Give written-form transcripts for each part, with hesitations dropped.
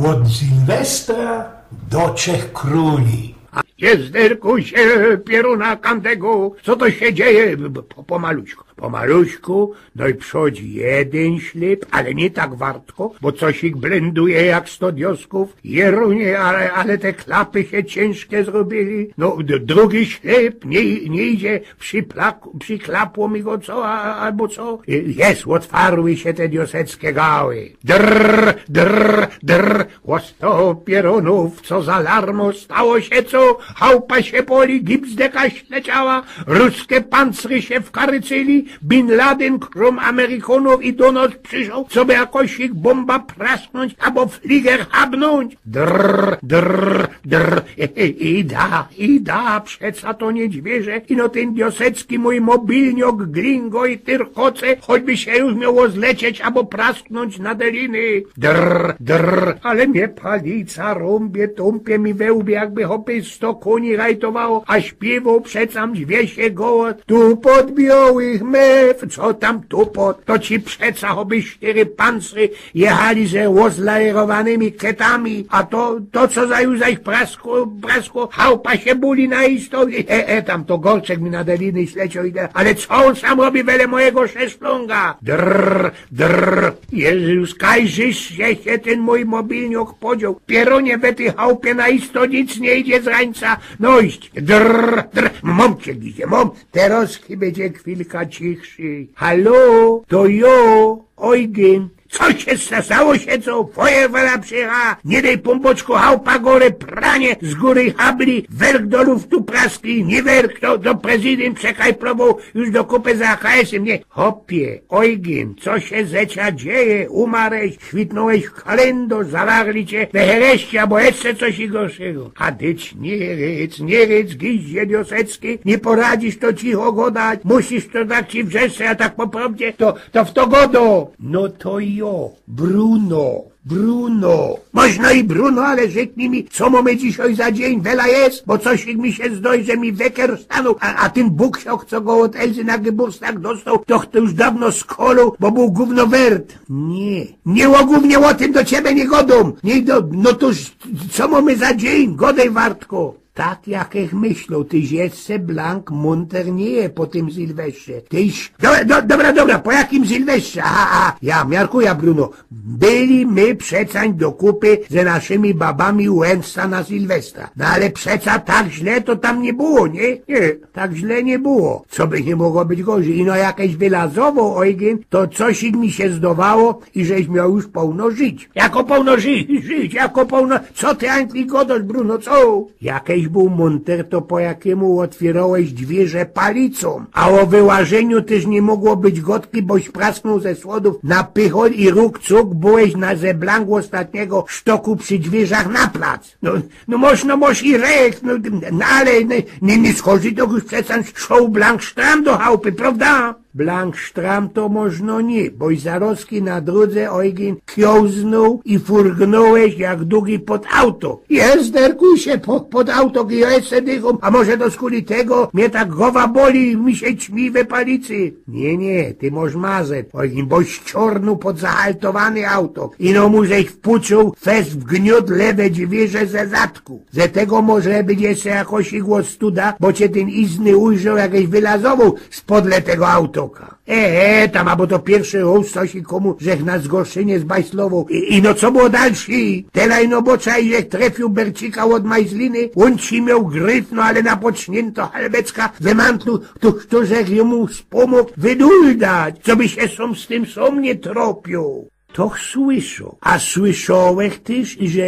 Od Sylwestra do 3 króli. Jezderku się, pieruna kantego, co to się dzieje? Pomaluśku, no i przychodzi jeden ślip, ale nie tak wartko, bo coś ich blenduje jak 100 diosków. Jerunie, ale te klapy się ciężkie zrobili. No, drugi ślip, nie idzie, przyklapło mi go co, albo co? Jest, otwarły się te dioseckie gały. Drrr, o 100 pierunów, co za larmo, stało się co? Chałupa się poli, gipsdeka śleciała, ruskie pancry się wkarycyli, Bin Laden krom Amerykanów i do nas przyszł, co by jakoś ich bomba prasknąć, albo fliger habnąć. Drrr, ida, przeca to niedźwierze, ino ten diosecki mój mobilniok, gringo i tyrkoce, choćby się już miało zlecieć, albo prasknąć na deliny. Drrr, ale mnie palica rąbie, tąpie mi we łbie, jakby hopy 100 koni rajtowało, a śpiewał przecam dźwiesie gołos. Tu podbiałych mew, co tam tupot, to ci przeca choby 4 pancry jechali ze łozlajerowanymi ketami, a to co za ich praskło, chałupa się buli na historii. Tam to Gorczek mi na deliny śleciał, ale co on sam robi wele mojego szeszpląga? Drrr, Jezus, kajżysz się ten mój mobilniok podział, pieronie we tej chałupie na isto nic nie idzie z rańca, no iść, drrr, momcie gizie, teraz będzie chwilka cichszy. Halo, to jo, Eugen. Co się stało się, co? Feuerwehra przyjechała, nie dej pomboczku, chałupa gore, pranie z góry habli, werk do luftu praski, nie werk, to prezydent przekajplował już do kupy za AKS-em, nie. Hopie, Eugen, co się zecia dzieje? Umarłeś, świtnąłeś w kalendarz, zawarli cię we hereście, bo jeszcze coś i gorszego. A dyć nie rec, giździe diosecki, nie poradzisz to cicho godać, musisz to tak ci wrzeszczeć, a tak po prawdzie, to w to godo. No to Bruno. Można i Bruno, ale rzeknij mi, co mamy dzisiaj za dzień, wela jest, bo coś mi się zdoj, że mi weker stanął, a ten buksiok, co go od Elzy na Geburstag dostał, to już dawno skolał, bo był gówno wert. Nie ogównie o tym do ciebie nie godą. No to co mamy za dzień, godej wartko. Tak jak ich myślą, tyś jeszcze blank munter nie je po tym Sylwestrze. Tyś... Dobra, po jakim Sylwestrze? Ja, miarkuję, Bruno. Byli my przecań do kupy ze naszymi babami u Ensta na Sylwestra. No ale przeca tak źle to tam nie było, nie? Nie, tak źle nie było. Co by nie mogło być gorzej? Ino jakieś wylazowo, Eugen, to coś mi się zdawało i żeś miał już pełno żyć. Jako pełno żyć? Co ty Antli godosz, Bruno, co? Jakieś był monter, to po jakiemu otwierałeś dwierze palicą, a o wyłażeniu też nie mogło być gotki, boś prasknął ze słodów na pychol i róg cuk byłeś na zeblangu ostatniego sztoku przy dwierzach na plac. No moż i rek, ale nie schodzi to już przecież show blank sztram do chałupy, prawda? Blank sztram to można nie, boś zaroski na drodze, Eugen, kiołznął i furgnąłeś jak długi pod auto. Jezderkuj się pod auto, jeszcze dychom, a może do skuli tego mnie tak głowa boli, mi się ćmi we palicy. Nie, ty moż mazet, Eugen, boś ciornął pod zahaltowany auto. Ino mu żeś wpuczył fest w gniot lewe dźwierze ze zadku. Ze tego może być jeszcze jakoś igło studa, bo cię ten izny ujrzał jakieś wylazował spodle tego auta. Tam, albo to pierwszy hołd coś i komu, żech na zgorszynie zbajslował. I no co było dalszy? Telaj no bo czajek trefił Bercika od majzliny, on ci miał gryf, no ale napocznięto halbecka we mantlu, to żech jemu spomógł wyduldać, co by się z tym nie tropił. To słyszał. A słyszałeś tyż, że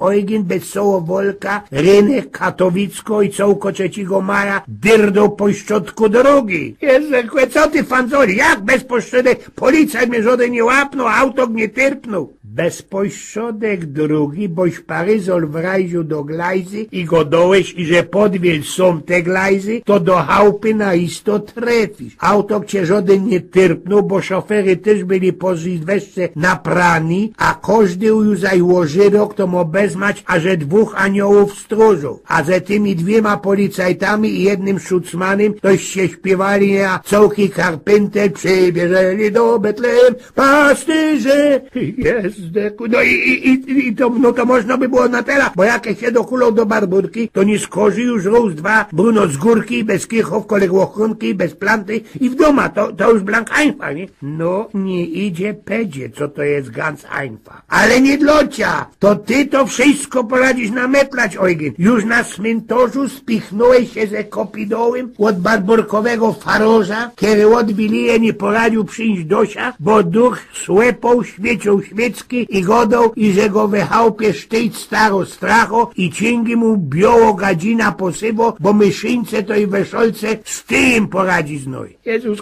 Eugen Wesoło Wolka, rynek Katowicko i cołko 3 maja dyrdał po środku drogi. Jezu, co ty fanzoli, jak bezpośrodek? Policja mnie żaden nie łapnął, auto nie tyrpnął. Bezpośrodek drugi, boś paryzol w rajziu do glajzy i go dołeś i że podwiel są te glajzy, to do chałupy na isto trefisz. Auto cię żaden nie tyrpnął, bo szofery też byli po Sylwestrze naprani, a każdy już zajłoży rok to mo bezmać, a że 2 aniołów stróżów. A ze tymi 2 policajtami i 1 szucmanem toś się śpiewali na cołki Carpenter przybierzeli do Betlejem pasterze. Jezu. zdechł. No i to, no to można by było na tela, bo jak się dokulał do barburki, to nie skorzy już róz dwa, Bruno z górki, bez kichów, koległochunki, bez planty i w doma, to już blank einfach, nie? No, nie idzie pedzie, co to jest ganz einfach. Ale nie dlocia, to ty to wszystko poradzisz nametlać, Eugen. Już na cmentarzu spichnąłeś się ze kopidołem od barburkowego faroża, kiedy odwilije nie poradził przyjść dosia, bo duch słepał, świecił świecki i godał, i że go we chałupie sztyć staro stracho i cięgi mu biało gadzina posybo, bo myszyńce to i weszolce z tym poradzi znoj. Jezus,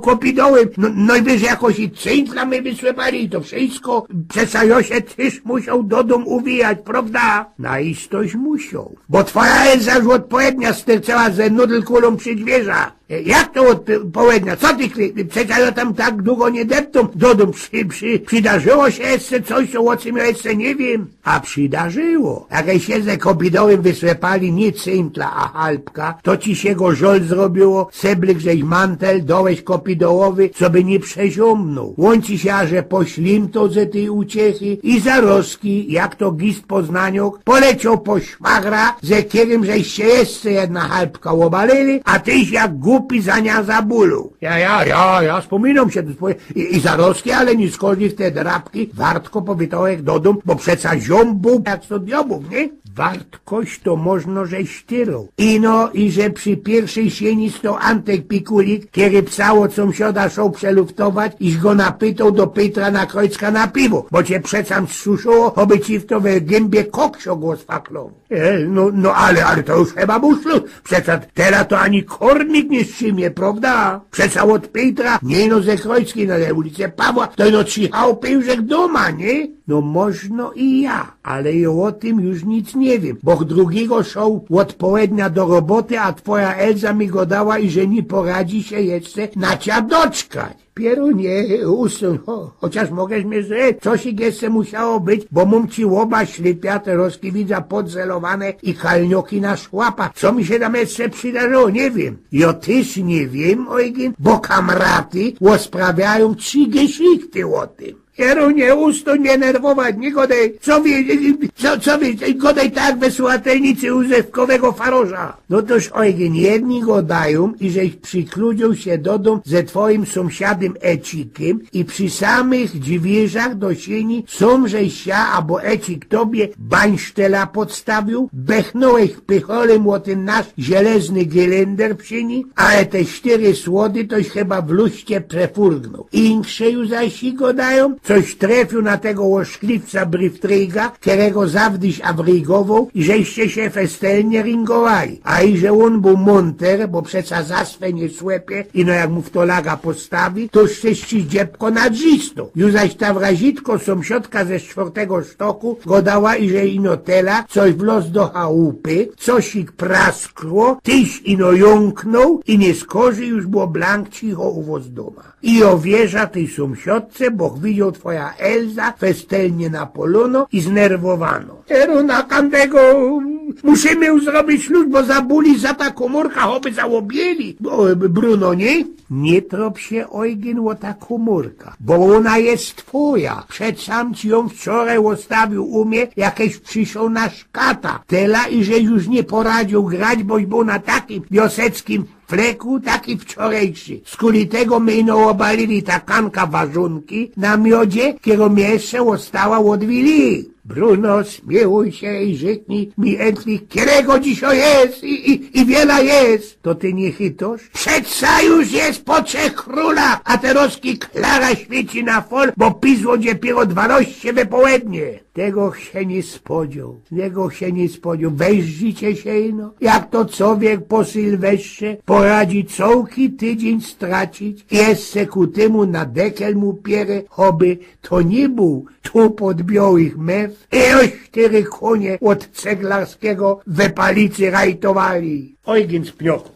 kopidołem, no i wiesz, jakoś i cyntla my wysłepali i to wszystko. Przecież się tyś musiał do dom uwijać, prawda? Na istość musiał, bo twoja Elza już odpowiednia stercała ze nudelkulą przy drzwierza. Jak to odpowiednia? Co ty kliknij? Przecież ja tam tak długo nie deptą do dom. Przydarzyło się jeszcze coś, o czym ja jeszcze nie wiem. A przydarzyło. Jak się ze kobidołem wysłepali nie cyntla, a halpka, to ci się go żol zrobiło, seblik żeś mantel dołeś kopidołowy, co by nie przeziomnął. Łąci się, że poślim to ze tej uciechy i zaroski, jak to gist poznaniok, poleciał po szmagra, ze którym żeś się jeszcze jedna halpka obalili, a tyś jak głupi za nią zabulał. Ja wspominam się, i zaroski, ale nie skorzi w te drapki, wartko powitołek do dom, bo przeca ziom był jak sto diobów, nie? Wartkość to można, że ścierał. I że przy pierwszej sieni sto Antek Pikulik, kiedy psało sąsiada szał przeluftować, iż go napytał do Petra na Krojcka na piwo, bo cię przecam zsuszyło, oby ci w to we gębie koksio go sfaklował. Ale to już chyba był śluz. Przeca teraz to ani kornik nie strzymie, prawda? Przeca od Petra, nie no ze Krojcki na ulicę Pawła, to no 3 chałupy już doma, nie? No można i ja, ale ja o tym już nic nie wiem, bo drugiego szał odpowiednia do roboty, a twoja Elza mi go dała i że nie poradzi się jeszcze na cia doczkać. Pierunie, usuń, chociaż mogę mnie rzec, coś ich jeszcze musiało być, bo mam ci łoba ślipia, te rozkiwidza podzelowane i kalnioki na szłapa. Co mi się tam jeszcze przydarzyło, nie wiem. Ja też nie wiem, Eugen, bo kamraty osprawiają 3 geschichty o tym. Pierunie, ustoń mnie nerwować, nie godaj, co godaj tak we słuchatelnicy Józefkowego faroża. No toż, Eugen, jedni godają i żeś przykludził się do dom ze twoim sąsiadem Ecikiem i przy samych dźwierzach do sieni są żeś się, albo Ecik tobie bańsztela podstawił, bechnąłeś pycholem o ten nasz żelezny gelender przy ni, ale te 4 słody toś chyba w luście prefurgnął. Inkrze już zaś godają, coś trefił na tego łoszkliwca Briftryga, którego zawdyś awrygował i żeście się festelnie ringowali. A i że on był monter, bo przeca za swe nie słepie i no jak mu w to laga postawi, to szczęści dziebko na drzistą. Już zaś ta wrazitko sąsiadka ze 4 sztoku go dała i że ino tela coś w los do chałupy, coś ich praskło, tyś ino jąknął i nie skorzy już było blank cicho uwoz doma. I owierza tej sąsiadce, bo widział twoja Elza festelnie napolono i znerwowano. Na kandego musimy już zrobić ślub, bo zabuli za ta komórka, choby załobieli. Bruno, nie? Nie trop się, Eugen, o ta komórka, bo ona jest twoja. Przedsam ci ją wczoraj ostawił umie, jakieś przyszł na szkata. Tela i że już nie poradził grać, boś był na takim wioseckim fleku, taki wczorajszy. Z kuli tego my ino obalili takanka warzunki na miodzie, którą mi jeszcze ostała od wili. Bruno, śmiłuj się i rzeknij mi endlich, którego dzisiaj jest i wiela jest. To ty nie chytosz? Przeca już jest po 3 królach, a teroski Klara świeci na fol, bo pisło dopiero 12 we południe. Tego się nie spodziewał, Weździcie się ino, jak to człowiek po Sylwestrze poradzi całki tydzień stracić, jeszcze ku temu na dekel mu pierę, choby to nie był tu pod białych mew, i 4 konie od ceglarskiego we palicy rajtowali. Eugen z Pniochów.